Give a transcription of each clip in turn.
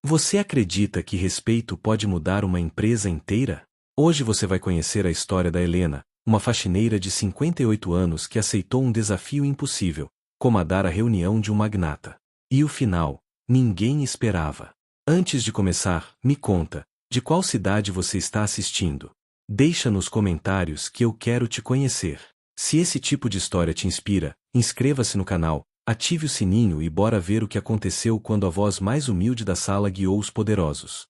Você acredita que respeito pode mudar uma empresa inteira? Hoje você vai conhecer a história da Helena, uma faxineira de 58 anos que aceitou um desafio impossível, comandar a reunião de um magnata. E o final, ninguém esperava. Antes de começar, me conta, de qual cidade você está assistindo? Deixa nos comentários que eu quero te conhecer. Se esse tipo de história te inspira, inscreva-se no canal, ative o sininho e bora ver o que aconteceu quando a voz mais humilde da sala guiou os poderosos.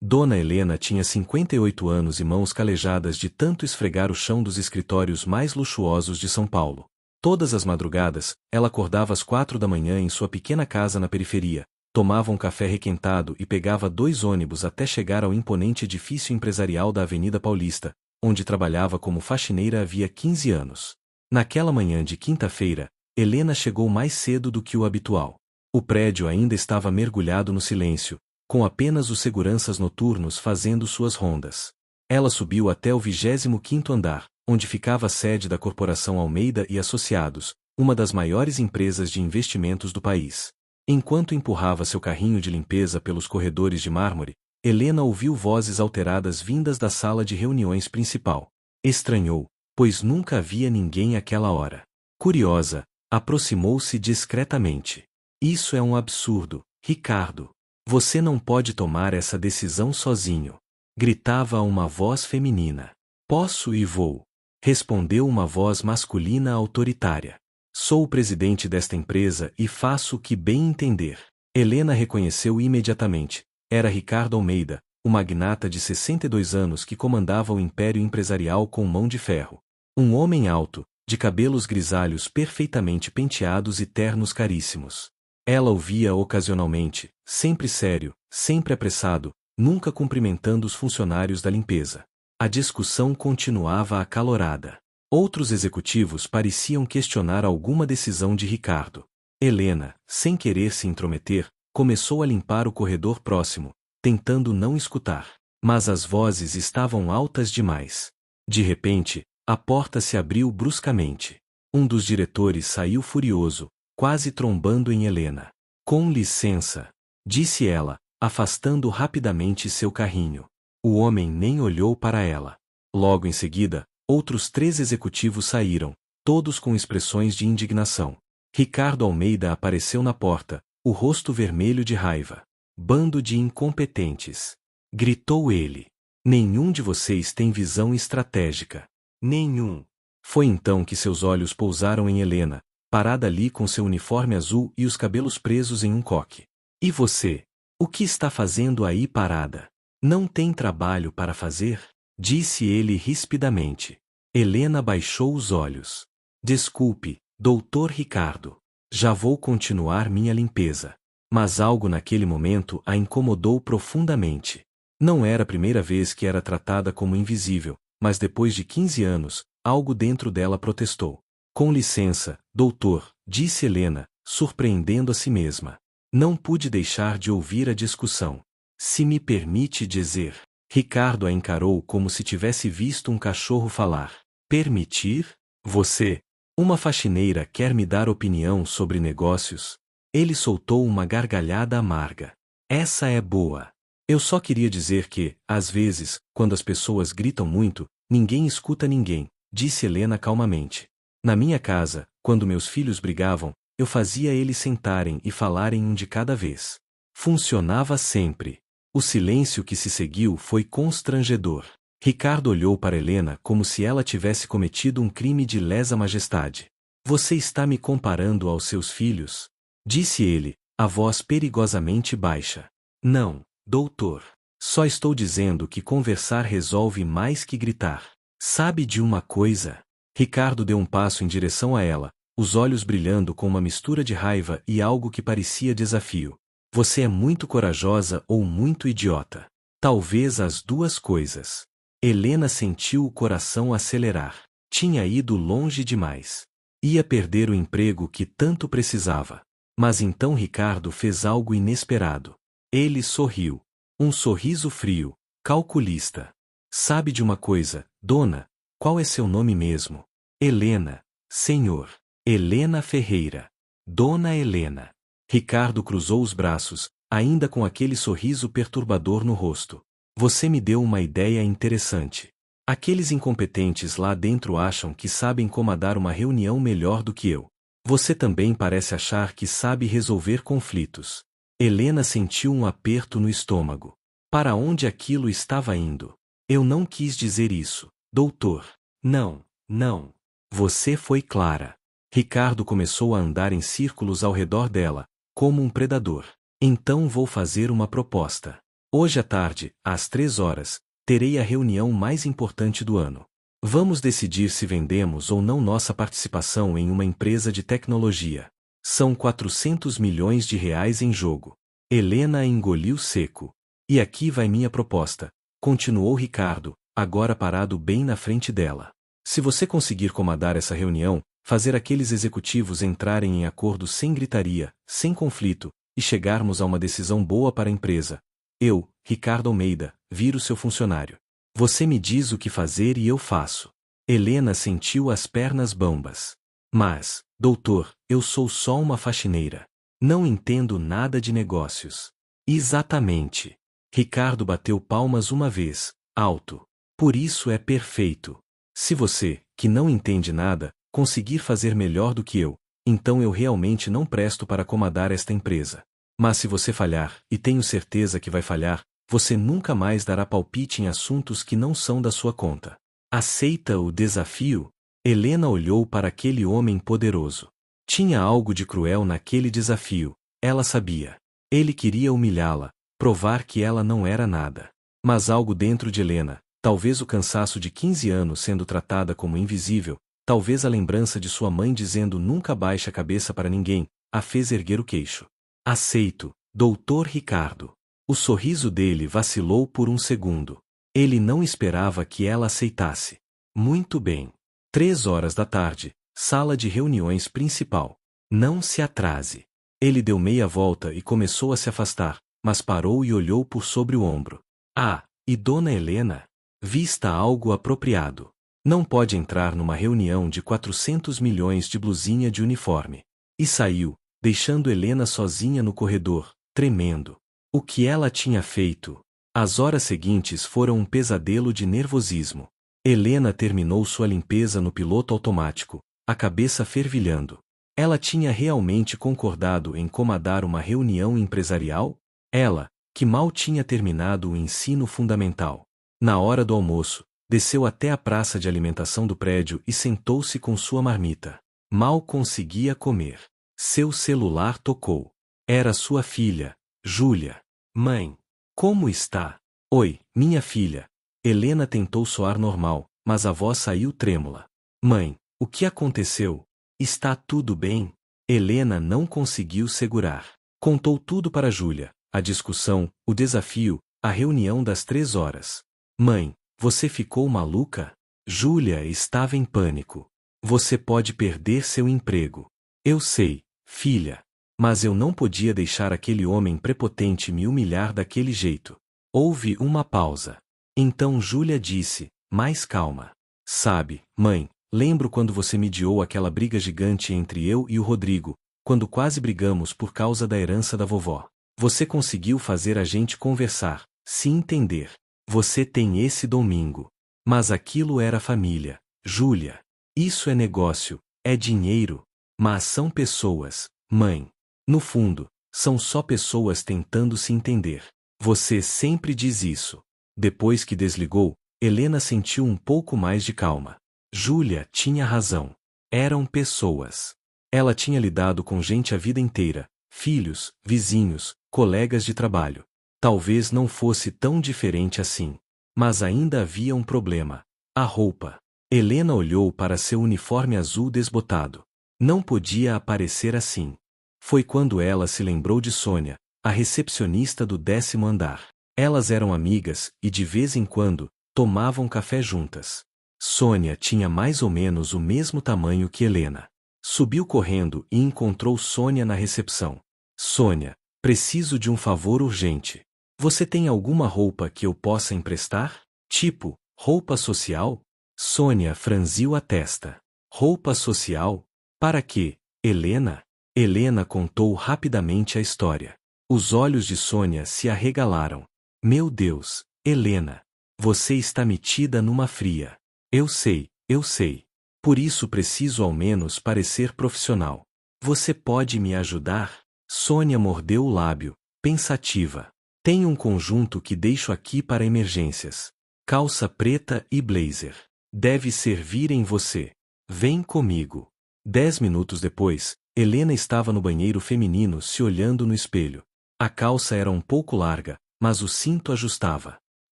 Dona Helena tinha 58 anos e mãos calejadas de tanto esfregar o chão dos escritórios mais luxuosos de São Paulo. Todas as madrugadas, ela acordava às 4 da manhã em sua pequena casa na periferia, tomava um café requentado e pegava 2 ônibus até chegar ao imponente edifício empresarial da Avenida Paulista, onde trabalhava como faxineira havia 15 anos. Naquela manhã de quinta-feira, Helena chegou mais cedo do que o habitual. O prédio ainda estava mergulhado no silêncio, com apenas os seguranças noturnos fazendo suas rondas. Ela subiu até o 25º andar, onde ficava a sede da Corporação Almeida e Associados, uma das maiores empresas de investimentos do país. Enquanto empurrava seu carrinho de limpeza pelos corredores de mármore, Helena ouviu vozes alteradas vindas da sala de reuniões principal. Estranhou, pois nunca havia ninguém àquela hora. Curiosa, aproximou-se discretamente. Isso é um absurdo, Ricardo. Você não pode tomar essa decisão sozinho. Gritava uma voz feminina. Posso e vou. Respondeu uma voz masculina autoritária. Sou o presidente desta empresa e faço o que bem entender. Helena reconheceu imediatamente. Era Ricardo Almeida, o magnata de 62 anos que comandava o império empresarial com mão de ferro. Um homem alto, de cabelos grisalhos perfeitamente penteados e ternos caríssimos. Ela o via ocasionalmente, sempre sério, sempre apressado, nunca cumprimentando os funcionários da limpeza. A discussão continuava acalorada. Outros executivos pareciam questionar alguma decisão de Ricardo. Helena, sem querer se intrometer, começou a limpar o corredor próximo, tentando não escutar. Mas as vozes estavam altas demais. De repente, a porta se abriu bruscamente. Um dos diretores saiu furioso, quase trombando em Helena. Com licença, disse ela, afastando rapidamente seu carrinho. O homem nem olhou para ela. Logo em seguida, outros 3 executivos saíram, todos com expressões de indignação. Ricardo Almeida apareceu na porta, o rosto vermelho de raiva. Bando de incompetentes! Gritou ele. Nenhum de vocês tem visão estratégica. Nenhum. Foi então que seus olhos pousaram em Helena, parada ali com seu uniforme azul e os cabelos presos em um coque. E você? O que está fazendo aí parada? Não tem trabalho para fazer? Disse ele rispidamente. Helena baixou os olhos. Desculpe, doutor Ricardo. Já vou continuar minha limpeza. Mas algo naquele momento a incomodou profundamente. Não era a primeira vez que era tratada como invisível, mas depois de 15 anos, algo dentro dela protestou. Com licença, doutor, disse Helena, surpreendendo a si mesma. Não pude deixar de ouvir a discussão. Se me permite dizer. Ricardo a encarou como se tivesse visto um cachorro falar. Permitir? Você? Uma faxineira quer me dar opinião sobre negócios? Ele soltou uma gargalhada amarga. Essa é boa. Eu só queria dizer que, às vezes, quando as pessoas gritam muito, ninguém escuta ninguém, disse Helena calmamente. Na minha casa, quando meus filhos brigavam, eu fazia eles sentarem e falarem um de cada vez. Funcionava sempre. O silêncio que se seguiu foi constrangedor. Ricardo olhou para Helena como se ela tivesse cometido um crime de lesa majestade. Você está me comparando aos seus filhos? Disse ele, a voz perigosamente baixa. Não, doutor. Só estou dizendo que conversar resolve mais que gritar. Sabe de uma coisa? Ricardo deu um passo em direção a ela, os olhos brilhando com uma mistura de raiva e algo que parecia desafio. Você é muito corajosa ou muito idiota. Talvez as duas coisas. Helena sentiu o coração acelerar. Tinha ido longe demais. Ia perder o emprego que tanto precisava. Mas então Ricardo fez algo inesperado. Ele sorriu. Um sorriso frio, calculista. Sabe de uma coisa, dona? Qual é seu nome mesmo? Helena, senhor. Helena Ferreira. Dona Helena. Ricardo cruzou os braços, ainda com aquele sorriso perturbador no rosto. Você me deu uma ideia interessante. Aqueles incompetentes lá dentro acham que sabem comandar uma reunião melhor do que eu. Você também parece achar que sabe resolver conflitos. Helena sentiu um aperto no estômago. Para onde aquilo estava indo? Eu não quis dizer isso, doutor. Não, não. Você foi clara. Ricardo começou a andar em círculos ao redor dela, como um predador. Então vou fazer uma proposta. Hoje à tarde, às 3 horas, terei a reunião mais importante do ano. Vamos decidir se vendemos ou não nossa participação em uma empresa de tecnologia. São 400 milhões de reais em jogo. Helena engoliu seco. E aqui vai minha proposta, continuou Ricardo, agora parado bem na frente dela. Se você conseguir comandar essa reunião, fazer aqueles executivos entrarem em acordo sem gritaria, sem conflito, e chegarmos a uma decisão boa para a empresa, eu, Ricardo Almeida, viro seu funcionário. Você me diz o que fazer e eu faço. Helena sentiu as pernas bambas. Mas, doutor, eu sou só uma faxineira. Não entendo nada de negócios. Exatamente. Ricardo bateu palmas uma vez, alto. Por isso é perfeito. Se você, que não entende nada, conseguir fazer melhor do que eu, então eu realmente não presto para comandar esta empresa. Mas se você falhar, e tenho certeza que vai falhar, você nunca mais dará palpite em assuntos que não são da sua conta. Aceita o desafio? Helena olhou para aquele homem poderoso. Tinha algo de cruel naquele desafio, ela sabia. Ele queria humilhá-la, provar que ela não era nada. Mas algo dentro de Helena, talvez o cansaço de 15 anos sendo tratada como invisível, talvez a lembrança de sua mãe dizendo nunca baixe a cabeça para ninguém, a fez erguer o queixo. Aceito, doutor Ricardo. O sorriso dele vacilou por um segundo. Ele não esperava que ela aceitasse. Muito bem. 3 horas da tarde, sala de reuniões principal. Não se atrase. Ele deu meia volta e começou a se afastar, mas parou e olhou por sobre o ombro. Ah, e Dona Helena? Vista algo apropriado. Não pode entrar numa reunião de 400 milhões de blusinha de uniforme. E saiu, deixando Helena sozinha no corredor, tremendo. O que ela tinha feito? As horas seguintes foram um pesadelo de nervosismo. Helena terminou sua limpeza no piloto automático, a cabeça fervilhando. Ela tinha realmente concordado em comandar uma reunião empresarial? Ela, que mal tinha terminado o ensino fundamental. Na hora do almoço, desceu até a praça de alimentação do prédio e sentou-se com sua marmita. Mal conseguia comer. Seu celular tocou. Era sua filha, Júlia. Mãe, como está? Oi, minha filha. Helena tentou soar normal, mas a voz saiu trêmula. Mãe, o que aconteceu? Está tudo bem? Helena não conseguiu segurar. Contou tudo para Júlia, a discussão, o desafio, a reunião das 3 horas. Mãe, você ficou maluca? Júlia estava em pânico. Você pode perder seu emprego. Eu sei, filha. Mas eu não podia deixar aquele homem prepotente me humilhar daquele jeito. Houve uma pausa. Então Júlia disse, mais calma. Sabe, mãe, lembro quando você mediou aquela briga gigante entre eu e o Rodrigo, quando quase brigamos por causa da herança da vovó. Você conseguiu fazer a gente conversar, se entender. Você tem esse domingo. Mas aquilo era família, Júlia. Isso é negócio, é dinheiro. Mas são pessoas, mãe. No fundo, são só pessoas tentando se entender. Você sempre diz isso. Depois que desligou, Helena sentiu um pouco mais de calma. Júlia tinha razão. Eram pessoas. Ela tinha lidado com gente a vida inteira, filhos, vizinhos, colegas de trabalho. Talvez não fosse tão diferente assim. Mas ainda havia um problema. A roupa. Helena olhou para seu uniforme azul desbotado. Não podia aparecer assim. Foi quando ela se lembrou de Sônia, a recepcionista do 10º andar. Elas eram amigas e de vez em quando, tomavam café juntas. Sônia tinha mais ou menos o mesmo tamanho que Helena. Subiu correndo e encontrou Sônia na recepção. Sônia, preciso de um favor urgente. Você tem alguma roupa que eu possa emprestar? Tipo, roupa social? Sônia franziu a testa. Roupa social? Para quê, Helena? Helena contou rapidamente a história. Os olhos de Sônia se arregalaram. Meu Deus, Helena! Você está metida numa fria. Eu sei, eu sei. Por isso preciso ao menos parecer profissional. Você pode me ajudar? Sônia mordeu o lábio, pensativa. Tenho um conjunto que deixo aqui para emergências. Calça preta e blazer. Deve servir em você. Vem comigo. 10 minutos depois, Helena estava no banheiro feminino se olhando no espelho. A calça era um pouco larga, mas o cinto ajustava.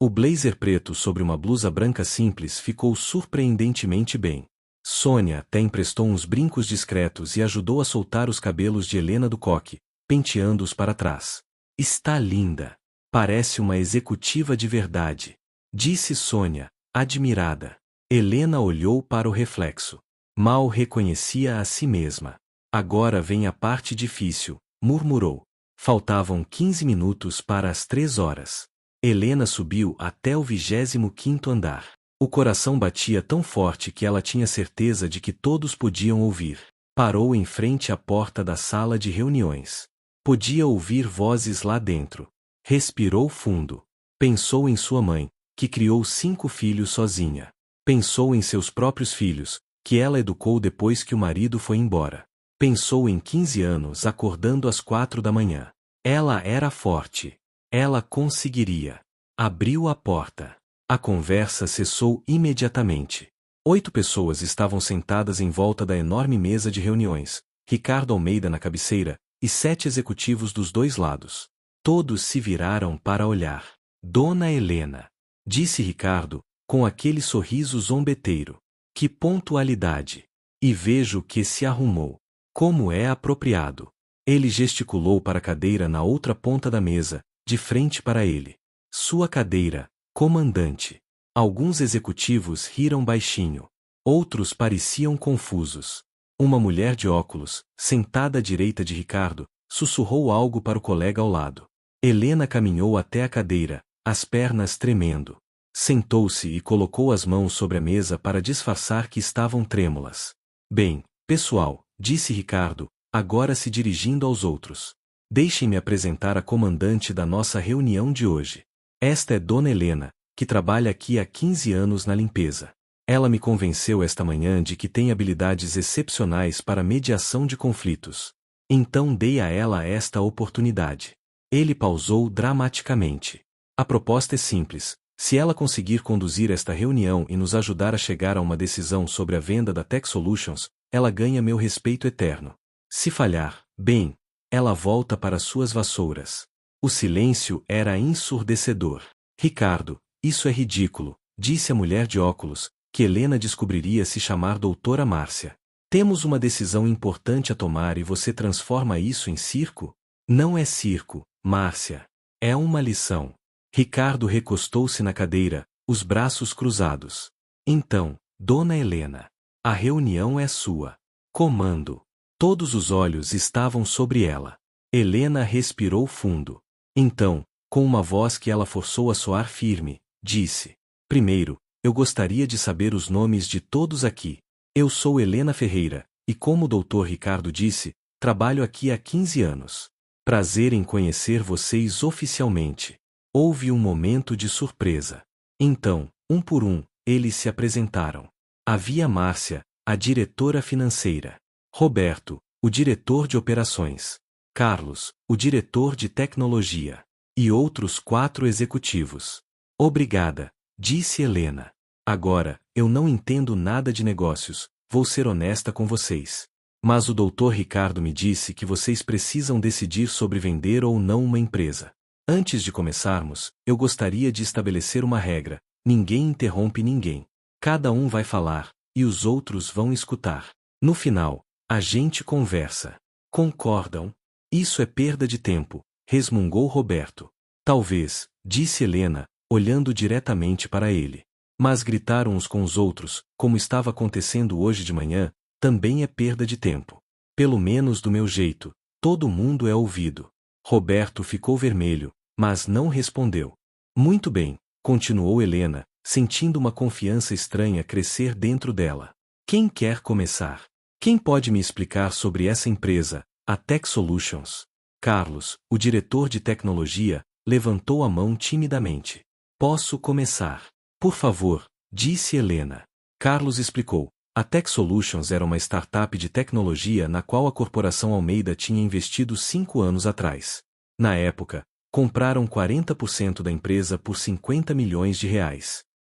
O blazer preto sobre uma blusa branca simples ficou surpreendentemente bem. Sônia até emprestou uns brincos discretos e ajudou a soltar os cabelos de Helena do coque, penteando-os para trás. Está linda. Parece uma executiva de verdade, disse Sônia, admirada. Helena olhou para o reflexo. Mal reconhecia a si mesma. Agora vem a parte difícil, murmurou. Faltavam 15 minutos para as 3 horas. Helena subiu até o 25º andar. O coração batia tão forte que ela tinha certeza de que todos podiam ouvir. Parou em frente à porta da sala de reuniões. Podia ouvir vozes lá dentro. Respirou fundo. Pensou em sua mãe, que criou 5 filhos sozinha. Pensou em seus próprios filhos, que ela educou depois que o marido foi embora. Pensou em 15 anos acordando às 4 da manhã. Ela era forte. Ela conseguiria. Abriu a porta. A conversa cessou imediatamente. 8 pessoas estavam sentadas em volta da enorme mesa de reuniões, Ricardo Almeida na cabeceira, e 7 executivos dos 2 lados. Todos se viraram para olhar. Dona Helena, disse Ricardo, com aquele sorriso zombeteiro. Que pontualidade! E vejo que se arrumou. Como é apropriado. Ele gesticulou para a cadeira na outra ponta da mesa, de frente para ele. Sua cadeira, comandante. Alguns executivos riram baixinho. Outros pareciam confusos. Uma mulher de óculos, sentada à direita de Ricardo, sussurrou algo para o colega ao lado. Helena caminhou até a cadeira, as pernas tremendo. Sentou-se e colocou as mãos sobre a mesa para disfarçar que estavam trêmulas. Bem, pessoal, disse Ricardo, agora se dirigindo aos outros. Deixem-me apresentar a comandante da nossa reunião de hoje. Esta é Dona Helena, que trabalha aqui há 15 anos na limpeza. Ela me convenceu esta manhã de que tem habilidades excepcionais para mediação de conflitos. Então dei a ela esta oportunidade. Ele pausou dramaticamente. A proposta é simples. Se ela conseguir conduzir esta reunião e nos ajudar a chegar a uma decisão sobre a venda da Tech Solutions, ela ganha meu respeito eterno. Se falhar, bem, ela volta para suas vassouras. O silêncio era ensurdecedor. Ricardo, isso é ridículo, disse a mulher de óculos, que Helena descobriria se chamar doutora Márcia. Temos uma decisão importante a tomar e você transforma isso em circo? Não é circo, Márcia. É uma lição. Ricardo recostou-se na cadeira, os braços cruzados. Então, Dona Helena, a reunião é sua. Comando. Todos os olhos estavam sobre ela. Helena respirou fundo. Então, com uma voz que ela forçou a soar firme, disse: Primeiro, eu gostaria de saber os nomes de todos aqui. Eu sou Helena Ferreira, e como o Dr. Ricardo disse, trabalho aqui há 15 anos. Prazer em conhecer vocês oficialmente. Houve um momento de surpresa. Então, um por um, eles se apresentaram. Havia Márcia, a diretora financeira. Roberto, o diretor de operações. Carlos, o diretor de tecnologia. E outros 4 executivos. Obrigada, disse Helena. Agora, eu não entendo nada de negócios, vou ser honesta com vocês. Mas o Dr. Ricardo me disse que vocês precisam decidir sobre vender ou não uma empresa. Antes de começarmos, eu gostaria de estabelecer uma regra: ninguém interrompe ninguém. Cada um vai falar, e os outros vão escutar. No final, a gente conversa. Concordam? Isso é perda de tempo, resmungou Roberto. Talvez, disse Helena, olhando diretamente para ele. Mas gritar uns com os outros, como estava acontecendo hoje de manhã, também é perda de tempo. Pelo menos do meu jeito, todo mundo é ouvido. Roberto ficou vermelho, mas não respondeu. Muito bem, continuou Helena, sentindo uma confiança estranha crescer dentro dela. Quem quer começar? Quem pode me explicar sobre essa empresa, a Tech Solutions? Carlos, o diretor de tecnologia, levantou a mão timidamente. Posso começar? Por favor, disse Helena. Carlos explicou. A Tech Solutions era uma startup de tecnologia na qual a corporação Almeida tinha investido 5 anos atrás. Na época, compraram 40% da empresa por R$ 50 milhões.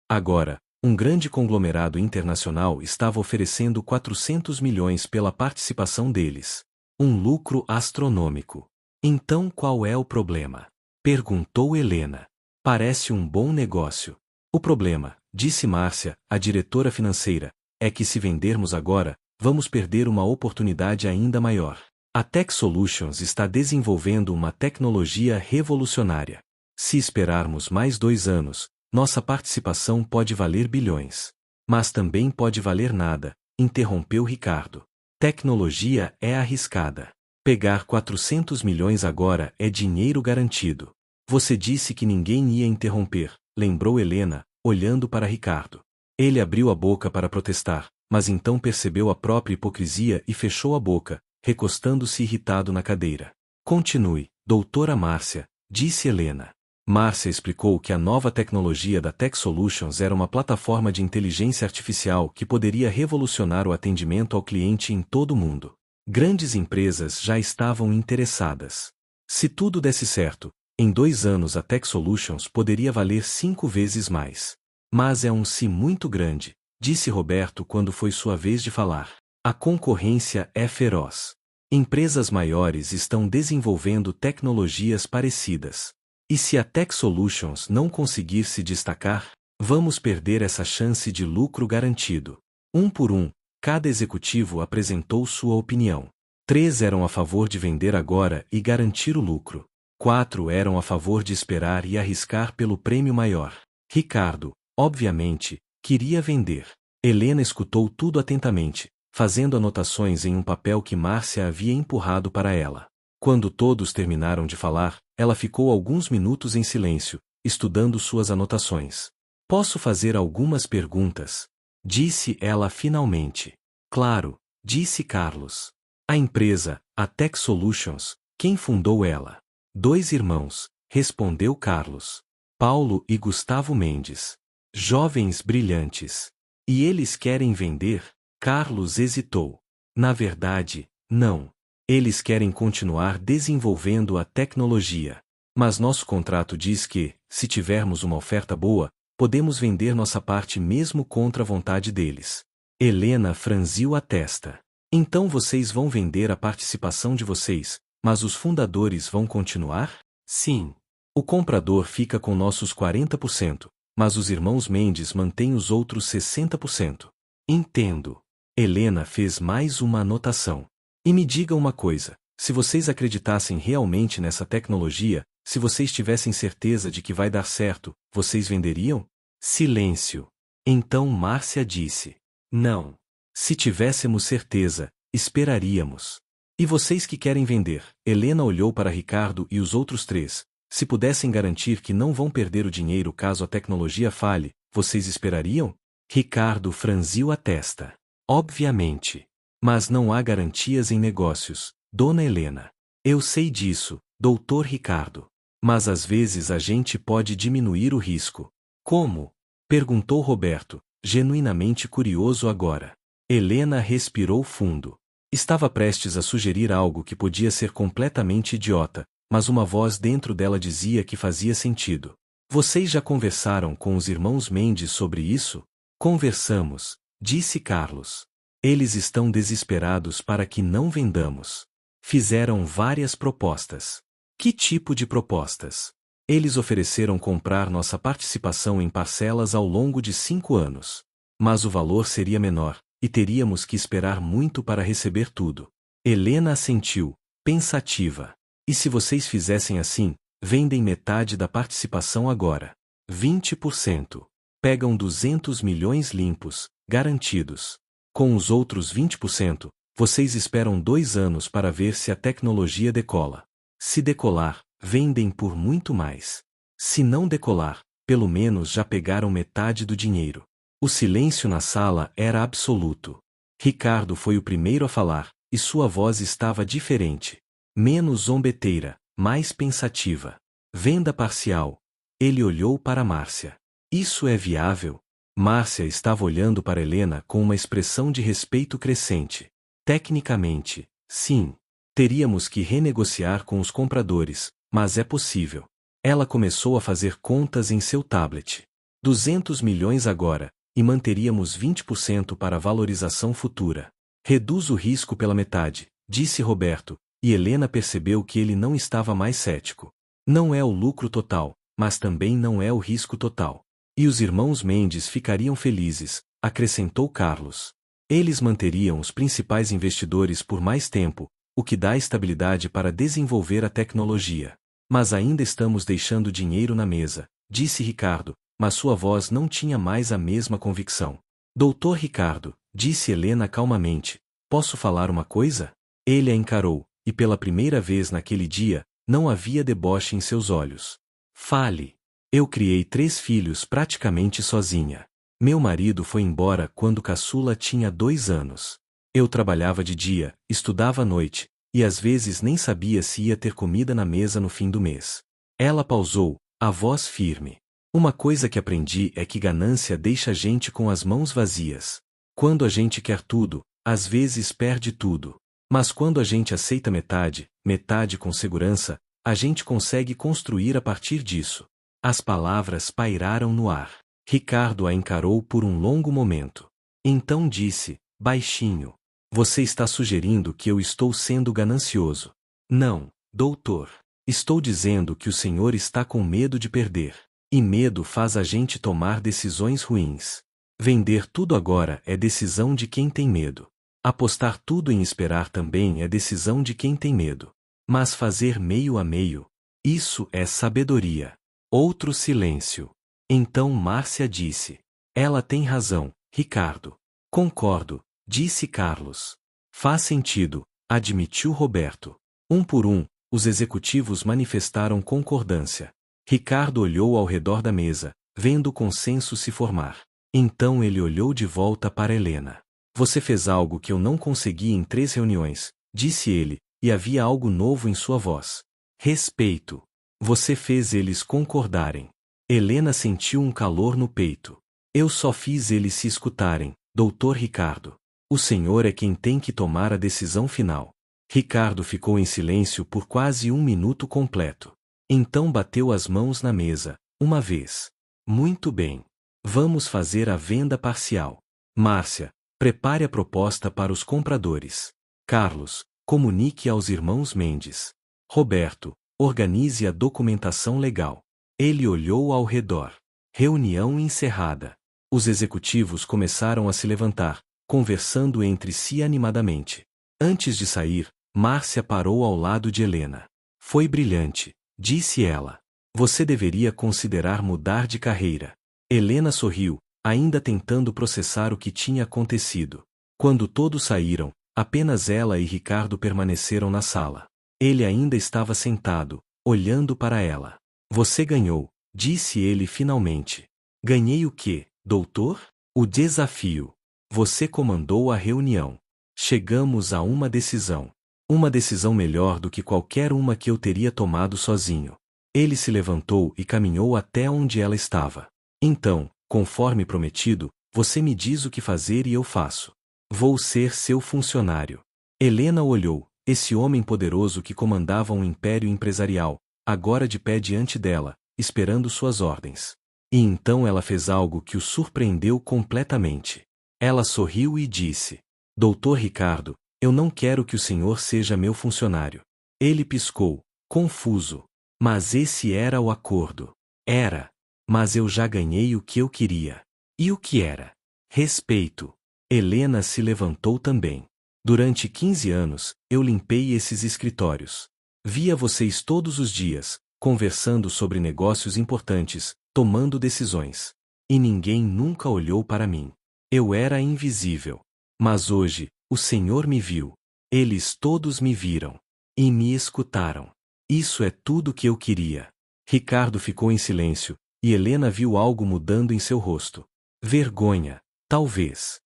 Agora, um grande conglomerado internacional estava oferecendo 400 milhões pela participação deles. Um lucro astronômico. Então qual é o problema? Perguntou Helena. Parece um bom negócio. O problema, disse Márcia, a diretora financeira, é que se vendermos agora, vamos perder uma oportunidade ainda maior. A Tech Solutions está desenvolvendo uma tecnologia revolucionária. Se esperarmos mais 2 anos, nossa participação pode valer bilhões. Mas também pode valer nada, interrompeu Ricardo. Tecnologia é arriscada. Pegar 400 milhões agora é dinheiro garantido. Você disse que ninguém ia interromper, lembrou Helena, olhando para Ricardo. Ele abriu a boca para protestar, mas então percebeu a própria hipocrisia e fechou a boca, recostando-se irritado na cadeira. Continue, doutora Márcia, disse Helena. Márcia explicou que a nova tecnologia da Tech Solutions era uma plataforma de inteligência artificial que poderia revolucionar o atendimento ao cliente em todo o mundo. Grandes empresas já estavam interessadas. Se tudo desse certo, em 2 anos a Tech Solutions poderia valer 5 vezes mais. Mas é um se muito grande, disse Roberto quando foi sua vez de falar. A concorrência é feroz. Empresas maiores estão desenvolvendo tecnologias parecidas. E se a Tech Solutions não conseguir se destacar, vamos perder essa chance de lucro garantido. Um por um, cada executivo apresentou sua opinião. 3 eram a favor de vender agora e garantir o lucro. 4 eram a favor de esperar e arriscar pelo prêmio maior. Ricardo, obviamente, queria vender. Helena escutou tudo atentamente, fazendo anotações em um papel que Márcia havia empurrado para ela. Quando todos terminaram de falar, ela ficou alguns minutos em silêncio, estudando suas anotações. Posso fazer algumas perguntas? Disse ela finalmente. Claro, disse Carlos. A empresa, a Tech Solutions, quem fundou ela? 2 irmãos, respondeu Carlos. Paulo e Gustavo Mendes. Jovens brilhantes. E eles querem vender? Carlos hesitou. Na verdade, não. Eles querem continuar desenvolvendo a tecnologia. Mas nosso contrato diz que, se tivermos uma oferta boa, podemos vender nossa parte mesmo contra a vontade deles. Helena franziu a testa. Então vocês vão vender a participação de vocês, mas os fundadores vão continuar? Sim. O comprador fica com nossos 40%, mas os irmãos Mendes mantêm os outros 60%. Entendo. Helena fez mais uma anotação. E me diga uma coisa, se vocês acreditassem realmente nessa tecnologia, se vocês tivessem certeza de que vai dar certo, vocês venderiam? Silêncio. Então Márcia disse. Não. Se tivéssemos certeza, esperaríamos. E vocês que querem vender? Helena olhou para Ricardo e os outros 3. Se pudessem garantir que não vão perder o dinheiro caso a tecnologia falhe, vocês esperariam? Ricardo franziu a testa. Obviamente. Mas não há garantias em negócios, dona Helena. Eu sei disso, doutor Ricardo. Mas às vezes a gente pode diminuir o risco. Como? Perguntou Roberto, genuinamente curioso agora. Helena respirou fundo. Estava prestes a sugerir algo que podia ser completamente idiota, mas uma voz dentro dela dizia que fazia sentido. Vocês já conversaram com os irmãos Mendes sobre isso? Conversamos, disse Carlos. Eles estão desesperados para que não vendamos. Fizeram várias propostas. Que tipo de propostas? Eles ofereceram comprar nossa participação em parcelas ao longo de 5 anos. Mas o valor seria menor, e teríamos que esperar muito para receber tudo. Helena assentiu, pensativa. E se vocês fizessem assim, vendem metade da participação agora. 20%. Pegam 200 milhões limpos, garantidos. Com os outros 20%, vocês esperam 2 anos para ver se a tecnologia decola. Se decolar, vendem por muito mais. Se não decolar, pelo menos já pegaram metade do dinheiro. O silêncio na sala era absoluto. Ricardo foi o primeiro a falar, e sua voz estava diferente. Menos zombeteira, mais pensativa. Venda parcial. Ele olhou para Márcia. Isso é viável? Márcia estava olhando para Helena com uma expressão de respeito crescente. Tecnicamente, sim. Teríamos que renegociar com os compradores, mas é possível. Ela começou a fazer contas em seu tablet. 200 milhões agora, e manteríamos 20% para valorização futura. Reduz o risco pela metade, disse Roberto, e Helena percebeu que ele não estava mais cético. Não é o lucro total, mas também não é o risco total. E os irmãos Mendes ficariam felizes, acrescentou Carlos. Eles manteriam os principais investidores por mais tempo, o que dá estabilidade para desenvolver a tecnologia. Mas ainda estamos deixando dinheiro na mesa, disse Ricardo, mas sua voz não tinha mais a mesma convicção. Doutor Ricardo, disse Helena calmamente, posso falar uma coisa? Ele a encarou, e pela primeira vez naquele dia, não havia deboche em seus olhos. Fale. Eu criei 3 filhos praticamente sozinha. Meu marido foi embora quando Caçula tinha 2 anos. Eu trabalhava de dia, estudava à noite, e às vezes nem sabia se ia ter comida na mesa no fim do mês. Ela pausou, a voz firme. Uma coisa que aprendi é que ganância deixa a gente com as mãos vazias. Quando a gente quer tudo, às vezes perde tudo. Mas quando a gente aceita metade, metade com segurança, a gente consegue construir a partir disso. As palavras pairaram no ar. Ricardo a encarou por um longo momento. Então disse, baixinho. Você está sugerindo que eu estou sendo ganancioso. Não, doutor. Estou dizendo que o senhor está com medo de perder. E medo faz a gente tomar decisões ruins. Vender tudo agora é decisão de quem tem medo. Apostar tudo em esperar também é decisão de quem tem medo. Mas fazer meio a meio, isso é sabedoria. Outro silêncio. Então Márcia disse. Ela tem razão, Ricardo. Concordo, disse Carlos. Faz sentido, admitiu Roberto. Um por um, os executivos manifestaram concordância. Ricardo olhou ao redor da mesa, vendo o consenso se formar. Então ele olhou de volta para Helena. Você fez algo que eu não consegui em 3 reuniões, disse ele, e havia algo novo em sua voz. Respeito. Você fez eles concordarem. Helena sentiu um calor no peito. Eu só fiz eles se escutarem, doutor Ricardo. O senhor é quem tem que tomar a decisão final. Ricardo ficou em silêncio por quase 1 minuto completo. Então bateu as mãos na mesa, uma vez. Muito bem. Vamos fazer a venda parcial. Márcia, prepare a proposta para os compradores. Carlos, comunique aos irmãos Mendes. Roberto, organize a documentação legal. Ele olhou ao redor. Reunião encerrada. Os executivos começaram a se levantar, conversando entre si animadamente. Antes de sair, Márcia parou ao lado de Helena. Foi brilhante, disse ela. Você deveria considerar mudar de carreira. Helena sorriu, ainda tentando processar o que tinha acontecido. Quando todos saíram, apenas ela e Ricardo permaneceram na sala. Ele ainda estava sentado, olhando para ela. Você ganhou, disse ele finalmente. Ganhei o quê, doutor? O desafio. Você comandou a reunião. Chegamos a uma decisão. Uma decisão melhor do que qualquer uma que eu teria tomado sozinho. Ele se levantou e caminhou até onde ela estava. Então, conforme prometido, você me diz o que fazer e eu faço. Vou ser seu funcionário. Helena olhou, esse homem poderoso que comandava um império empresarial, agora de pé diante dela, esperando suas ordens. E então ela fez algo que o surpreendeu completamente. Ela sorriu e disse: Doutor Ricardo, eu não quero que o senhor seja meu funcionário. Ele piscou, confuso. Mas esse era o acordo. Era. Mas eu já ganhei o que eu queria. E o que era? Respeito. Helena se levantou também. Durante 15 anos, eu limpei esses escritórios. Via vocês todos os dias, conversando sobre negócios importantes, tomando decisões. E ninguém nunca olhou para mim. Eu era invisível. Mas hoje, o Senhor me viu. Eles todos me viram. E me escutaram. Isso é tudo que eu queria. Ricardo ficou em silêncio, e Helena viu algo mudando em seu rosto. Vergonha, talvez.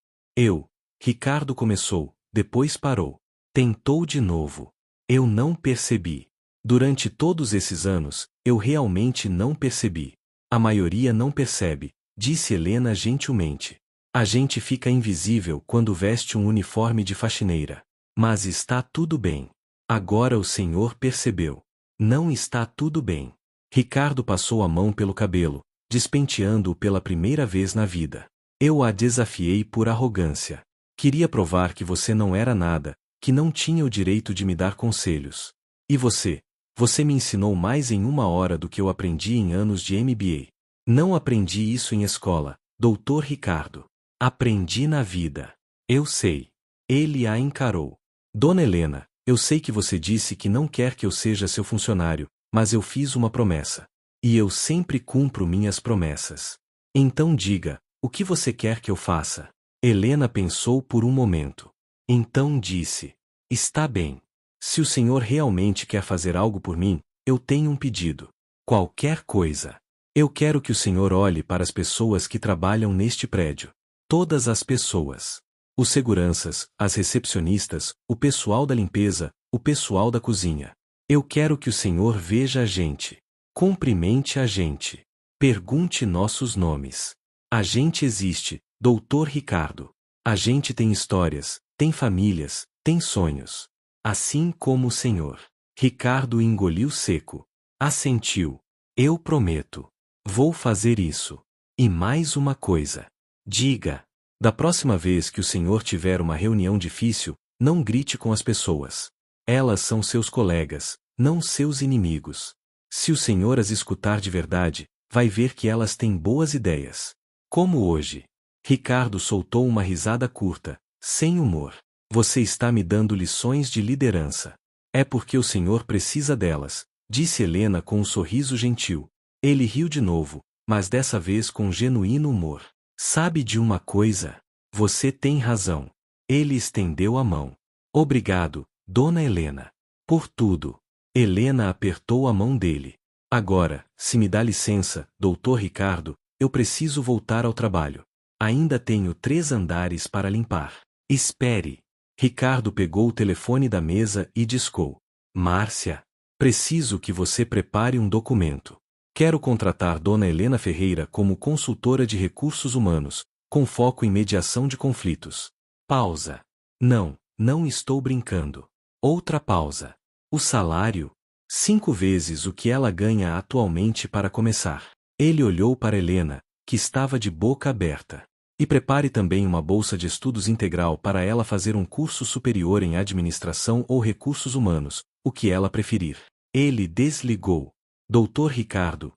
Ricardo começou, depois parou. Tentou de novo. Eu não percebi. Durante todos esses anos, eu realmente não percebi. A maioria não percebe, disse Helena gentilmente. A gente fica invisível quando veste um uniforme de faxineira. Mas está tudo bem. Agora o senhor percebeu. Não está tudo bem. Ricardo passou a mão pelo cabelo, despenteando-o pela primeira vez na vida. Eu a desafiei por arrogância. Queria provar que você não era nada, que não tinha o direito de me dar conselhos. E você? Você me ensinou mais em 1 hora do que eu aprendi em anos de MBA. Não aprendi isso em escola, Dr. Ricardo. Aprendi na vida. Eu sei. Ele a encarou. Dona Helena, eu sei que você disse que não quer que eu seja seu funcionário, mas eu fiz uma promessa. E eu sempre cumpro minhas promessas. Então diga, o que você quer que eu faça? Helena pensou por um momento. Então disse: está bem. Se o senhor realmente quer fazer algo por mim, eu tenho um pedido. Qualquer coisa. Eu quero que o senhor olhe para as pessoas que trabalham neste prédio. Todas as pessoas. Os seguranças, as recepcionistas, o pessoal da limpeza, o pessoal da cozinha. Eu quero que o senhor veja a gente. Cumprimente a gente. Pergunte nossos nomes. A gente existe, Dr. Ricardo. A gente tem histórias, tem famílias, tem sonhos. Assim como o senhor. Ricardo engoliu seco. Assentiu. Eu prometo. Vou fazer isso. E mais uma coisa. Diga. Da próxima vez que o senhor tiver uma reunião difícil, não grite com as pessoas. Elas são seus colegas, não seus inimigos. Se o senhor as escutar de verdade, vai ver que elas têm boas ideias. Como hoje. Ricardo soltou uma risada curta, sem humor. Você está me dando lições de liderança. É porque o senhor precisa delas, disse Helena com um sorriso gentil. Ele riu de novo, mas dessa vez com genuíno humor. Sabe de uma coisa? Você tem razão. Ele estendeu a mão. Obrigado, Dona Helena. Por tudo. Helena apertou a mão dele. Agora, se me dá licença, Dr. Ricardo, eu preciso voltar ao trabalho. Ainda tenho 3 andares para limpar. Espere. Ricardo pegou o telefone da mesa e discou. Márcia, preciso que você prepare um documento. Quero contratar Dona Helena Ferreira como consultora de recursos humanos, com foco em mediação de conflitos. Pausa. Não, não estou brincando. Outra pausa. O salário? 5 vezes o que ela ganha atualmente para começar. Ele olhou para Helena, que estava de boca aberta. E prepare também uma bolsa de estudos integral para ela fazer um curso superior em administração ou recursos humanos, o que ela preferir. Ele desligou. Doutor Ricardo,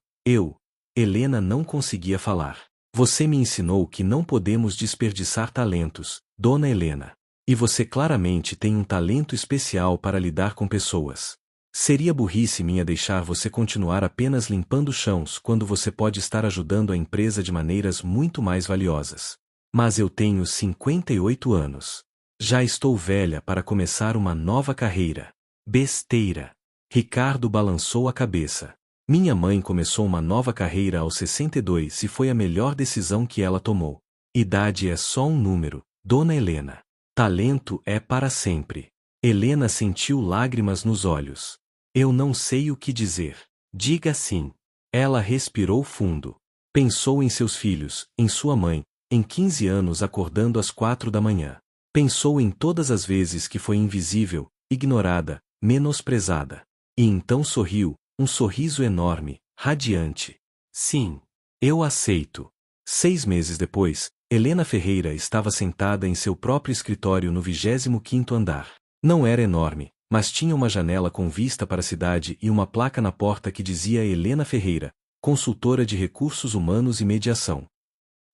Helena não conseguia falar. Você me ensinou que não podemos desperdiçar talentos, Dona Helena. E você claramente tem um talento especial para lidar com pessoas. Seria burrice minha deixar você continuar apenas limpando chãos quando você pode estar ajudando a empresa de maneiras muito mais valiosas. Mas eu tenho 58 anos. Já estou velha para começar uma nova carreira. Besteira. Ricardo balançou a cabeça. Minha mãe começou uma nova carreira aos 62 e foi a melhor decisão que ela tomou. Idade é só um número, Dona Helena. Talento é para sempre. Helena sentiu lágrimas nos olhos. Eu não sei o que dizer. Diga sim. Ela respirou fundo. Pensou em seus filhos, em sua mãe, em 15 anos acordando às 4 da manhã. Pensou em todas as vezes que foi invisível, ignorada, menosprezada. E então sorriu, um sorriso enorme, radiante. Sim, eu aceito. 6 meses depois, Helena Ferreira estava sentada em seu próprio escritório no 25º andar. Não era enorme, mas tinha uma janela com vista para a cidade e uma placa na porta que dizia Helena Ferreira, consultora de recursos humanos e mediação.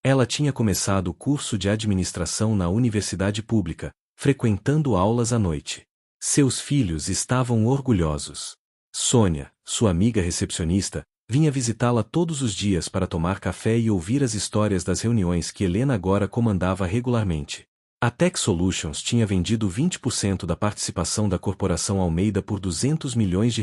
Ela tinha começado o curso de administração na universidade pública, frequentando aulas à noite. Seus filhos estavam orgulhosos. Sônia, sua amiga recepcionista, vinha visitá-la todos os dias para tomar café e ouvir as histórias das reuniões que Helena agora comandava regularmente. A Tech Solutions tinha vendido 20% da participação da corporação Almeida por R$ 200 milhões,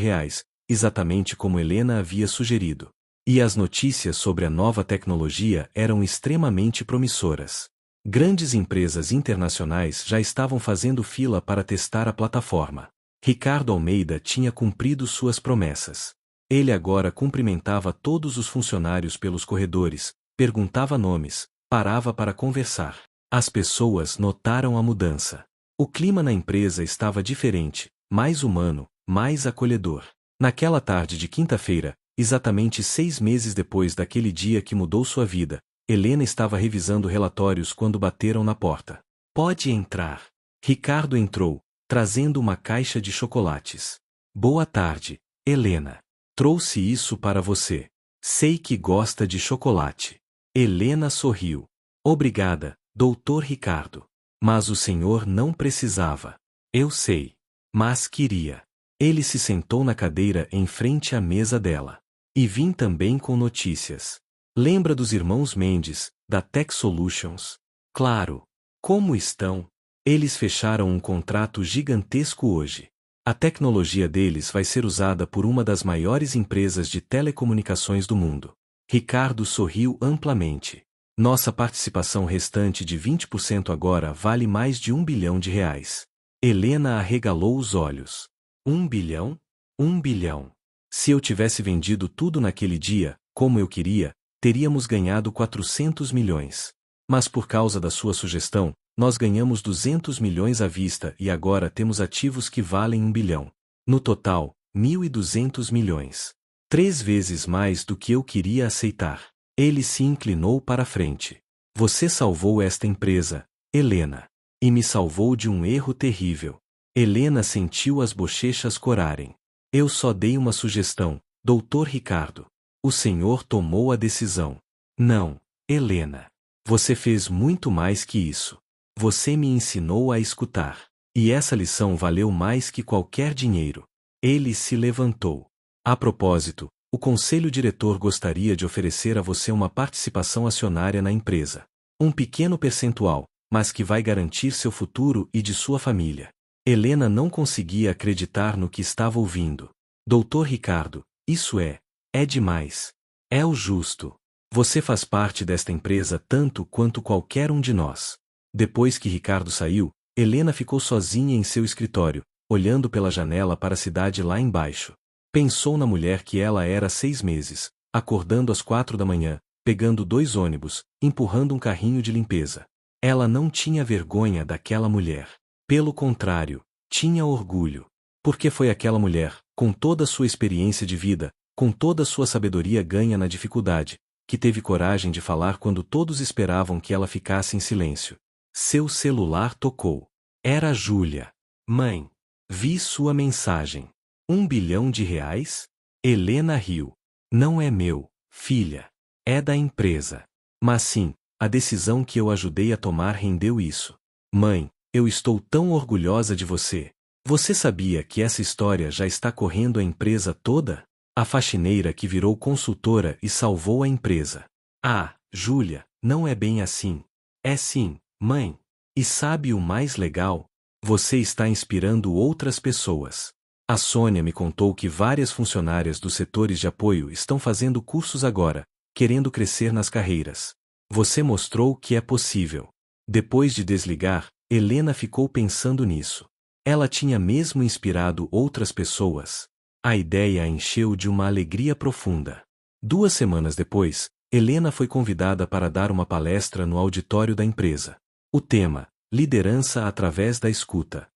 exatamente como Helena havia sugerido. E as notícias sobre a nova tecnologia eram extremamente promissoras. Grandes empresas internacionais já estavam fazendo fila para testar a plataforma. Ricardo Almeida tinha cumprido suas promessas. Ele agora cumprimentava todos os funcionários pelos corredores, perguntava nomes, parava para conversar. As pessoas notaram a mudança. O clima na empresa estava diferente, mais humano, mais acolhedor. Naquela tarde de quinta-feira, exatamente 6 meses depois daquele dia que mudou sua vida, Helena estava revisando relatórios quando bateram na porta. Pode entrar. Ricardo entrou, trazendo uma caixa de chocolates. Boa tarde, Helena. Trouxe isso para você. Sei que gosta de chocolate. Helena sorriu. Obrigada, doutor Ricardo. Mas o senhor não precisava. Eu sei. Mas queria. Ele se sentou na cadeira em frente à mesa dela. E vim também com notícias. Lembra dos irmãos Mendes, da Tech Solutions? Claro. Como estão? Eles fecharam um contrato gigantesco hoje. A tecnologia deles vai ser usada por uma das maiores empresas de telecomunicações do mundo. Ricardo sorriu amplamente. Nossa participação restante de 20% agora vale mais de R$1 bilhão. Helena arregalou os olhos. 1 bilhão? 1 bilhão. Se eu tivesse vendido tudo naquele dia, como eu queria, teríamos ganhado 400 milhões. Mas por causa da sua sugestão, nós ganhamos 200 milhões à vista e agora temos ativos que valem 1 bilhão. No total, 1.200 milhões. 3 vezes mais do que eu queria aceitar. Ele se inclinou para a frente. Você salvou esta empresa, Helena. E me salvou de um erro terrível. Helena sentiu as bochechas corarem. Eu só dei uma sugestão, doutor Ricardo. O senhor tomou a decisão. Não, Helena. Você fez muito mais que isso. Você me ensinou a escutar. E essa lição valeu mais que qualquer dinheiro. Ele se levantou. A propósito, o conselho diretor gostaria de oferecer a você uma participação acionária na empresa. Um pequeno percentual, mas que vai garantir seu futuro e de sua família. Helena não conseguia acreditar no que estava ouvindo. Doutor Ricardo, isso é demais. É o justo. Você faz parte desta empresa tanto quanto qualquer um de nós. Depois que Ricardo saiu, Helena ficou sozinha em seu escritório, olhando pela janela para a cidade lá embaixo. Pensou na mulher que ela era há 6 meses, acordando às 4 da manhã, pegando 2 ônibus, empurrando um carrinho de limpeza. Ela não tinha vergonha daquela mulher. Pelo contrário, tinha orgulho. Porque foi aquela mulher, com toda a sua experiência de vida, com toda a sua sabedoria ganha na dificuldade, que teve coragem de falar quando todos esperavam que ela ficasse em silêncio. Seu celular tocou. Era Júlia. Mãe, vi sua mensagem. R$1 bilhão? Helena riu. Não é meu, filha. É da empresa. Mas sim, a decisão que eu ajudei a tomar rendeu isso. Mãe, eu estou tão orgulhosa de você. Você sabia que essa história já está correndo a empresa toda? A faxineira que virou consultora e salvou a empresa. Ah, Júlia, não é bem assim. É sim, mãe. E sabe o mais legal? Você está inspirando outras pessoas. A Sônia me contou que várias funcionárias dos setores de apoio estão fazendo cursos agora, querendo crescer nas carreiras. Você mostrou que é possível. Depois de desligar, Helena ficou pensando nisso. Ela tinha mesmo inspirado outras pessoas. A ideia a encheu de uma alegria profunda. 2 semanas depois, Helena foi convidada para dar uma palestra no auditório da empresa. O tema: liderança através da escuta.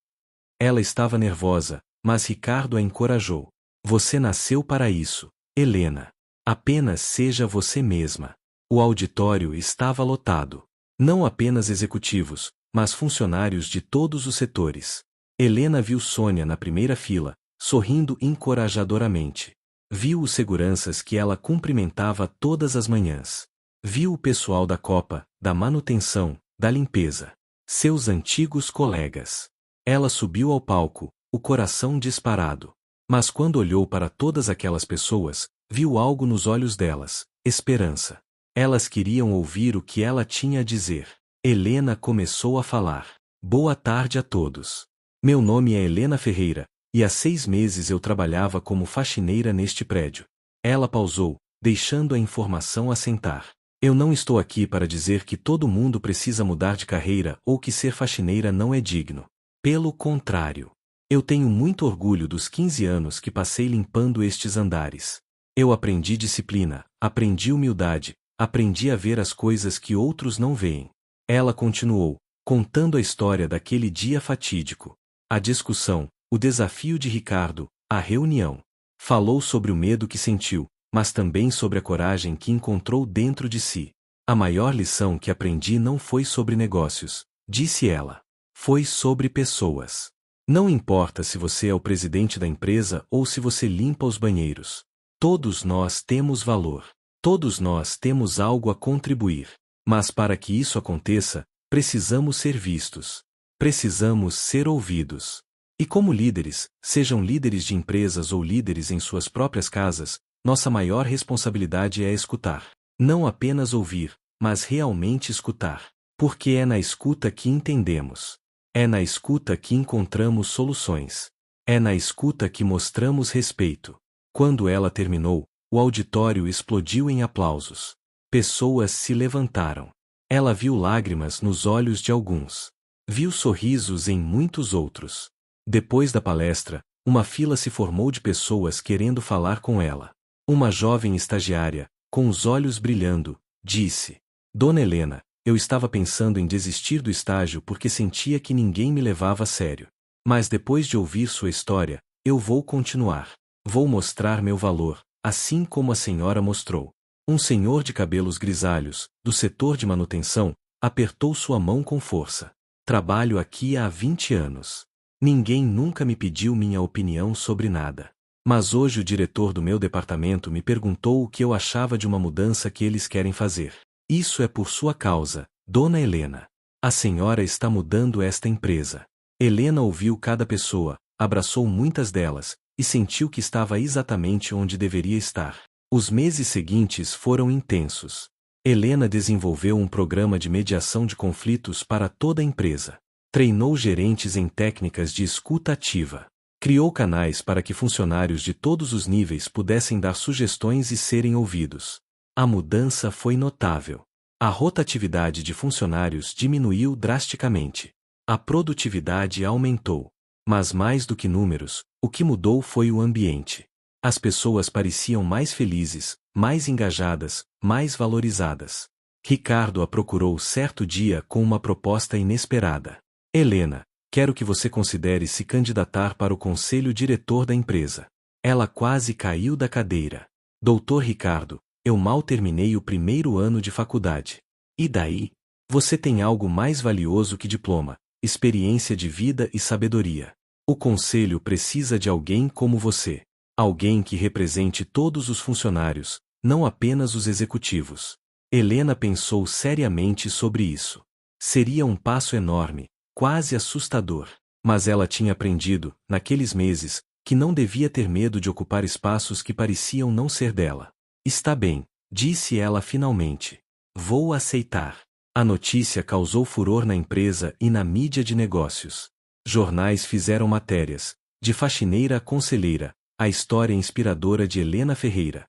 Ela estava nervosa, mas Ricardo a encorajou. Você nasceu para isso, Helena. Apenas seja você mesma. O auditório estava lotado. Não apenas executivos, mas funcionários de todos os setores. Helena viu Sônia na primeira fila, sorrindo encorajadoramente. Viu os seguranças que ela cumprimentava todas as manhãs. Viu o pessoal da copa, da manutenção, da limpeza. Seus antigos colegas. Ela subiu ao palco, o coração disparado. Mas quando olhou para todas aquelas pessoas, viu algo nos olhos delas: esperança. Elas queriam ouvir o que ela tinha a dizer. Helena começou a falar. Boa tarde a todos. Meu nome é Helena Ferreira, e há 6 meses eu trabalhava como faxineira neste prédio. Ela pausou, deixando a informação assentar. Eu não estou aqui para dizer que todo mundo precisa mudar de carreira ou que ser faxineira não é digno. Pelo contrário. Eu tenho muito orgulho dos 15 anos que passei limpando estes andares. Eu aprendi disciplina, aprendi humildade, aprendi a ver as coisas que outros não veem. Ela continuou, contando a história daquele dia fatídico. A discussão, o desafio de Ricardo, a reunião. Falou sobre o medo que sentiu, mas também sobre a coragem que encontrou dentro de si. A maior lição que aprendi não foi sobre negócios, disse ela. Foi sobre pessoas. Não importa se você é o presidente da empresa ou se você limpa os banheiros. Todos nós temos valor. Todos nós temos algo a contribuir. Mas para que isso aconteça, precisamos ser vistos. Precisamos ser ouvidos. E como líderes, sejam líderes de empresas ou líderes em suas próprias casas, nossa maior responsabilidade é escutar. Não apenas ouvir, mas realmente escutar. Porque é na escuta que entendemos. É na escuta que encontramos soluções. É na escuta que mostramos respeito. Quando ela terminou, o auditório explodiu em aplausos. Pessoas se levantaram. Ela viu lágrimas nos olhos de alguns. Viu sorrisos em muitos outros. Depois da palestra, uma fila se formou de pessoas querendo falar com ela. Uma jovem estagiária, com os olhos brilhando, disse: Dona Helena, eu estava pensando em desistir do estágio porque sentia que ninguém me levava a sério. Mas depois de ouvir sua história, eu vou continuar. Vou mostrar meu valor, assim como a senhora mostrou. Um senhor de cabelos grisalhos, do setor de manutenção, apertou sua mão com força. Trabalho aqui há 20 anos. Ninguém nunca me pediu minha opinião sobre nada. Mas hoje o diretor do meu departamento me perguntou o que eu achava de uma mudança que eles querem fazer. Isso é por sua causa, Dona Helena. A senhora está mudando esta empresa. Helena ouviu cada pessoa, abraçou muitas delas, e sentiu que estava exatamente onde deveria estar. Os meses seguintes foram intensos. Helena desenvolveu um programa de mediação de conflitos para toda a empresa. Treinou gerentes em técnicas de escuta ativa. Criou canais para que funcionários de todos os níveis pudessem dar sugestões e serem ouvidos. A mudança foi notável. A rotatividade de funcionários diminuiu drasticamente. A produtividade aumentou. Mas mais do que números, o que mudou foi o ambiente. As pessoas pareciam mais felizes, mais engajadas, mais valorizadas. Ricardo a procurou certo dia com uma proposta inesperada. Helena, quero que você considere se candidatar para o conselho diretor da empresa. Ela quase caiu da cadeira. Doutor Ricardo, eu mal terminei o primeiro ano de faculdade. E daí? Você tem algo mais valioso que diploma, experiência de vida e sabedoria. O conselho precisa de alguém como você. Alguém que represente todos os funcionários, não apenas os executivos. Helena pensou seriamente sobre isso. Seria um passo enorme, quase assustador. Mas ela tinha aprendido, naqueles meses, que não devia ter medo de ocupar espaços que pareciam não ser dela. Está bem, disse ela finalmente. Vou aceitar. A notícia causou furor na empresa e na mídia de negócios. Jornais fizeram matérias, de faxineira a conselheira, a história inspiradora de Helena Ferreira.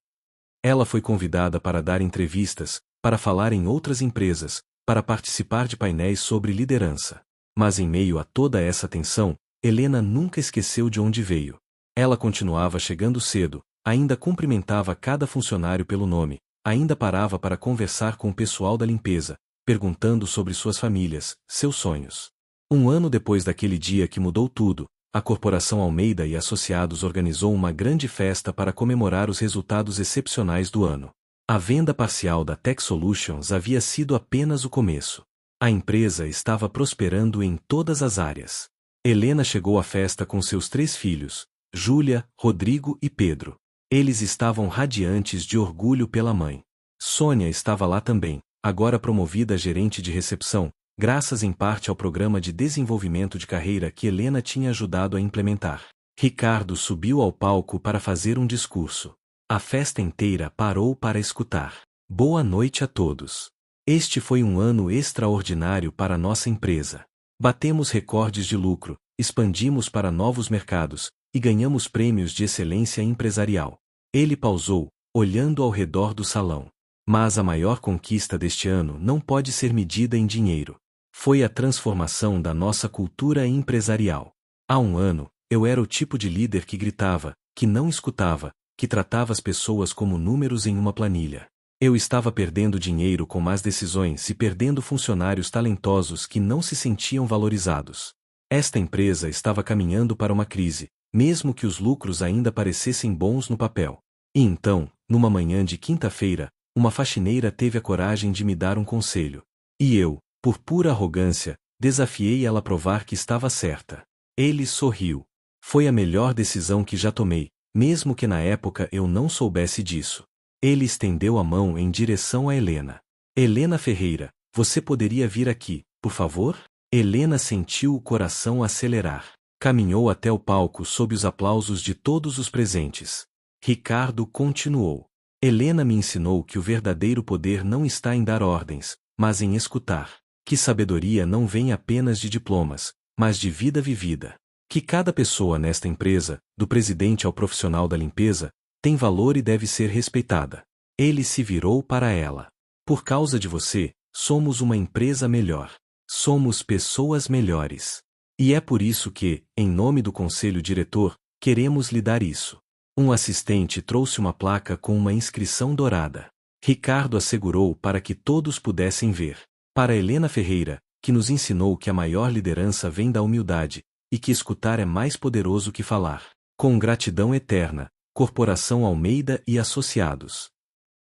Ela foi convidada para dar entrevistas, para falar em outras empresas, para participar de painéis sobre liderança. Mas em meio a toda essa tensão, Helena nunca esqueceu de onde veio. Ela continuava chegando cedo, ainda cumprimentava cada funcionário pelo nome, ainda parava para conversar com o pessoal da limpeza, perguntando sobre suas famílias, seus sonhos. Um ano depois daquele dia que mudou tudo, a Corporação Almeida e Associados organizou uma grande festa para comemorar os resultados excepcionais do ano. A venda parcial da Tech Solutions havia sido apenas o começo. A empresa estava prosperando em todas as áreas. Helena chegou à festa com seus 3 filhos, Júlia, Rodrigo e Pedro. Eles estavam radiantes de orgulho pela mãe. Sônia estava lá também, agora promovida a gerente de recepção, graças em parte ao programa de desenvolvimento de carreira que Helena tinha ajudado a implementar. Ricardo subiu ao palco para fazer um discurso. A festa inteira parou para escutar. Boa noite a todos. Este foi um ano extraordinário para nossa empresa. Batemos recordes de lucro, expandimos para novos mercados, e ganhamos prêmios de excelência empresarial. Ele pausou, olhando ao redor do salão. Mas a maior conquista deste ano não pode ser medida em dinheiro. Foi a transformação da nossa cultura empresarial. Há um ano, Eu era o tipo de líder que gritava, que não escutava, que tratava as pessoas como números em uma planilha. Eu estava perdendo dinheiro com más decisões e perdendo funcionários talentosos que não se sentiam valorizados. Esta empresa estava caminhando para uma crise, mesmo que os lucros ainda parecessem bons no papel. E então, numa manhã de quinta-feira, uma faxineira teve a coragem de me dar um conselho. E eu, por pura arrogância, desafiei ela a provar que estava certa. Ele sorriu. Foi a melhor decisão que já tomei, mesmo que na época eu não soubesse disso. Ele estendeu a mão em direção a Helena. Helena Ferreira, você poderia vir aqui, por favor? Helena sentiu o coração acelerar. Caminhou até o palco sob os aplausos de todos os presentes. Ricardo continuou. Helena me ensinou que o verdadeiro poder não está em dar ordens, mas em escutar. Que sabedoria não vem apenas de diplomas, mas de vida vivida. Que cada pessoa nesta empresa, do presidente ao profissional da limpeza, tem valor e deve ser respeitada. Ele se virou para ela. Por causa de você, somos uma empresa melhor. Somos pessoas melhores. E é por isso que, em nome do conselho diretor, queremos lhe dar isso. Um assistente trouxe uma placa com uma inscrição dourada. Ricardo assegurou para que todos pudessem ver. Para Helena Ferreira, que nos ensinou que a maior liderança vem da humildade, e que escutar é mais poderoso que falar. Com gratidão eterna, Corporação Almeida e Associados.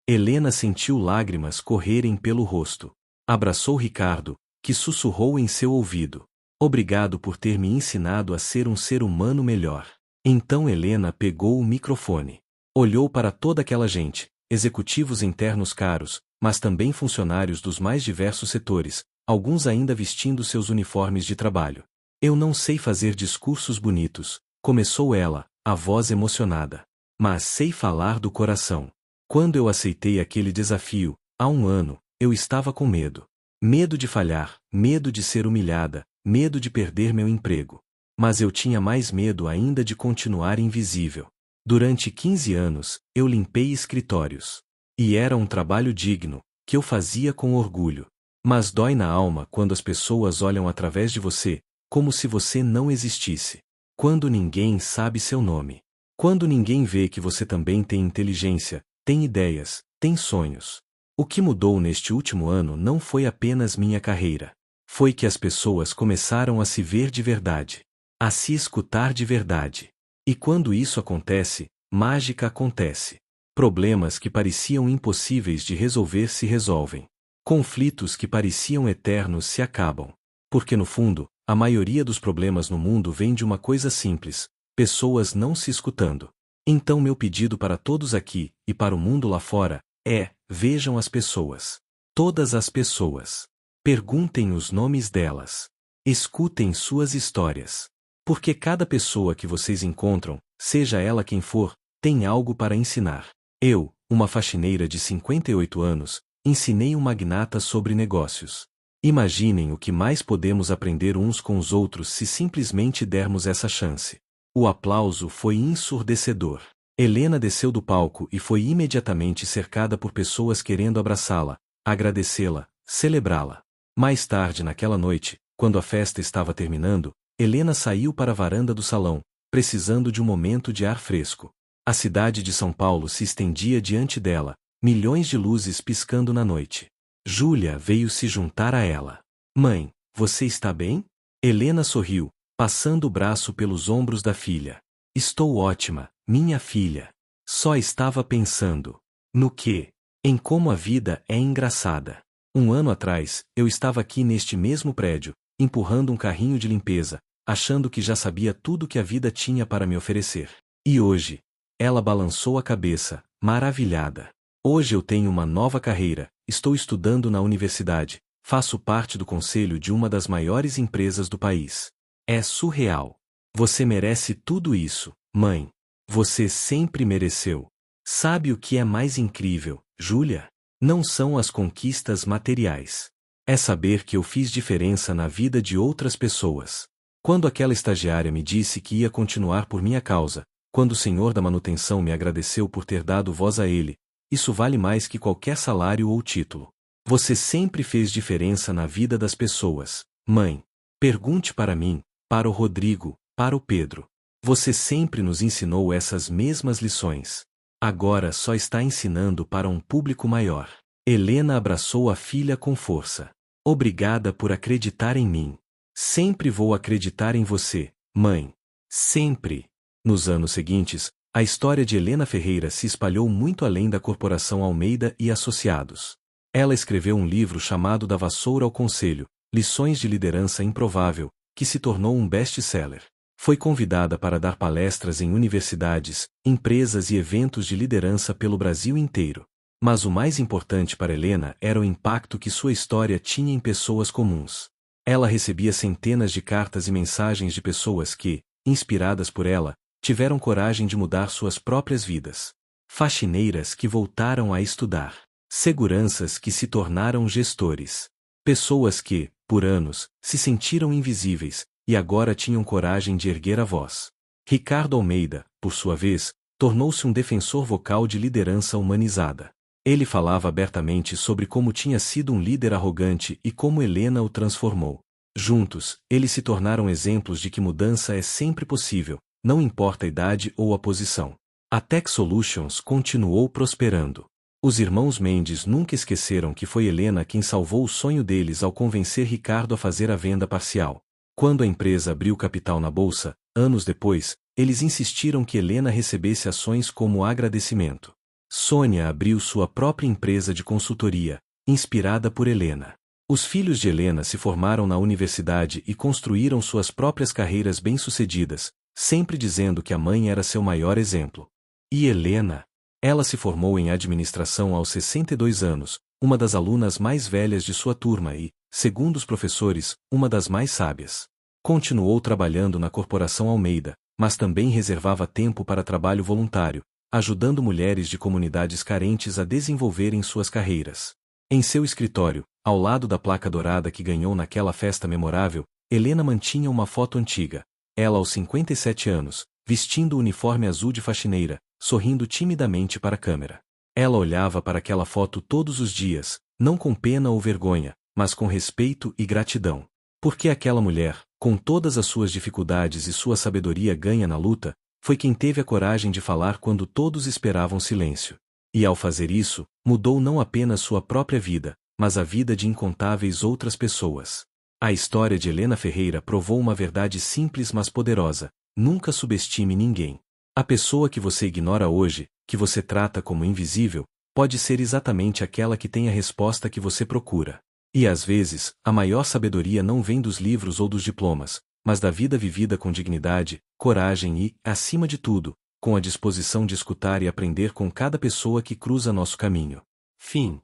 Helena sentiu lágrimas correrem pelo rosto. Abraçou Ricardo, que sussurrou em seu ouvido. Obrigado por ter me ensinado a ser um ser humano melhor. Então Helena pegou o microfone. Olhou para toda aquela gente, executivos internos caros, mas também funcionários dos mais diversos setores, alguns ainda vestindo seus uniformes de trabalho. Eu não sei fazer discursos bonitos, começou ela, a voz emocionada. Mas sei falar do coração. Quando eu aceitei aquele desafio, há um ano, eu estava com medo. Medo de falhar, medo de ser humilhada, medo de perder meu emprego. Mas eu tinha mais medo ainda de continuar invisível. Durante 15 anos, eu limpei escritórios. E era um trabalho digno, que eu fazia com orgulho. Mas dói na alma quando as pessoas olham através de você, como se você não existisse. Quando ninguém sabe seu nome. Quando ninguém vê que você também tem inteligência, tem ideias, tem sonhos. O que mudou neste último ano não foi apenas minha carreira. Foi que as pessoas começaram a se ver de verdade. A se escutar de verdade. E quando isso acontece, mágica acontece. Problemas que pareciam impossíveis de resolver se resolvem. Conflitos que pareciam eternos se acabam. Porque no fundo, a maioria dos problemas no mundo vem de uma coisa simples: pessoas não se escutando. Então meu pedido para todos aqui, e para o mundo lá fora, é: vejam as pessoas. Todas as pessoas. Perguntem os nomes delas. Escutem suas histórias. Porque cada pessoa que vocês encontram, seja ela quem for, tem algo para ensinar. Eu, uma faxineira de 58 anos, ensinei um magnata sobre negócios. Imaginem o que mais podemos aprender uns com os outros se simplesmente dermos essa chance. O aplauso foi ensurdecedor. Helena desceu do palco e foi imediatamente cercada por pessoas querendo abraçá-la, agradecê-la, celebrá-la. Mais tarde naquela noite, quando a festa estava terminando, Helena saiu para a varanda do salão, precisando de um momento de ar fresco. A cidade de São Paulo se estendia diante dela, milhões de luzes piscando na noite. Júlia veio se juntar a ela. Mãe, você está bem? Helena sorriu, passando o braço pelos ombros da filha. Estou ótima, minha filha. Só estava pensando. No quê? Em como a vida é engraçada. Um ano atrás, eu estava aqui neste mesmo prédio, empurrando um carrinho de limpeza, achando que já sabia tudo que a vida tinha para me oferecer. E hoje? Ela balançou a cabeça, maravilhada. Hoje eu tenho uma nova carreira, estou estudando na universidade, faço parte do conselho de uma das maiores empresas do país. É surreal. Você merece tudo isso, mãe. Você sempre mereceu. Sabe o que é mais incrível, Júlia? Não são as conquistas materiais. É saber que eu fiz diferença na vida de outras pessoas. Quando aquela estagiária me disse que ia continuar por minha causa, quando o senhor da manutenção me agradeceu por ter dado voz a ele, isso vale mais que qualquer salário ou título. Você sempre fez diferença na vida das pessoas, mãe. Pergunte para mim, para o Rodrigo, para o Pedro. Você sempre nos ensinou essas mesmas lições. Agora só está ensinando para um público maior. Helena abraçou a filha com força. Obrigada por acreditar em mim. Sempre vou acreditar em você, mãe. Sempre. Nos anos seguintes, a história de Helena Ferreira se espalhou muito além da Corporação Almeida e Associados. Ela escreveu um livro chamado Da Vassoura ao Conselho, Lições de Liderança Improvável, que se tornou um best-seller. Foi convidada para dar palestras em universidades, empresas e eventos de liderança pelo Brasil inteiro. Mas o mais importante para Helena era o impacto que sua história tinha em pessoas comuns. Ela recebia centenas de cartas e mensagens de pessoas que, inspiradas por ela, tiveram coragem de mudar suas próprias vidas. Faxineiras que voltaram a estudar. Seguranças que se tornaram gestores. Pessoas que, por anos, se sentiram invisíveis, e agora tinham coragem de erguer a voz. Ricardo Almeida, por sua vez, tornou-se um defensor vocal de liderança humanizada. Ele falava abertamente sobre como tinha sido um líder arrogante e como Helena o transformou. Juntos, eles se tornaram exemplos de que mudança é sempre possível, não importa a idade ou a posição. A Tech Solutions continuou prosperando. Os irmãos Mendes nunca esqueceram que foi Helena quem salvou o sonho deles ao convencer Ricardo a fazer a venda parcial. Quando a empresa abriu capital na bolsa, anos depois, eles insistiram que Helena recebesse ações como agradecimento. Sônia abriu sua própria empresa de consultoria, inspirada por Helena. Os filhos de Helena se formaram na universidade e construíram suas próprias carreiras bem-sucedidas, sempre dizendo que a mãe era seu maior exemplo. E Helena? Ela se formou em administração aos 62 anos, uma das alunas mais velhas de sua turma e, segundo os professores, uma das mais sábias. Continuou trabalhando na Corporação Almeida, mas também reservava tempo para trabalho voluntário, ajudando mulheres de comunidades carentes a desenvolverem suas carreiras. Em seu escritório, ao lado da placa dourada que ganhou naquela festa memorável, Helena mantinha uma foto antiga. Ela aos 57 anos, vestindo o uniforme azul de faxineira, sorrindo timidamente para a câmera. Ela olhava para aquela foto todos os dias, não com pena ou vergonha, mas com respeito e gratidão. Porque aquela mulher, com todas as suas dificuldades e sua sabedoria ganha na luta, foi quem teve a coragem de falar quando todos esperavam silêncio. E ao fazer isso, mudou não apenas sua própria vida, mas a vida de incontáveis outras pessoas. A história de Helena Ferreira provou uma verdade simples mas poderosa: nunca subestime ninguém. A pessoa que você ignora hoje, que você trata como invisível, pode ser exatamente aquela que tem a resposta que você procura. E às vezes, a maior sabedoria não vem dos livros ou dos diplomas, mas da vida vivida com dignidade, coragem e, acima de tudo, com a disposição de escutar e aprender com cada pessoa que cruza nosso caminho. Fim.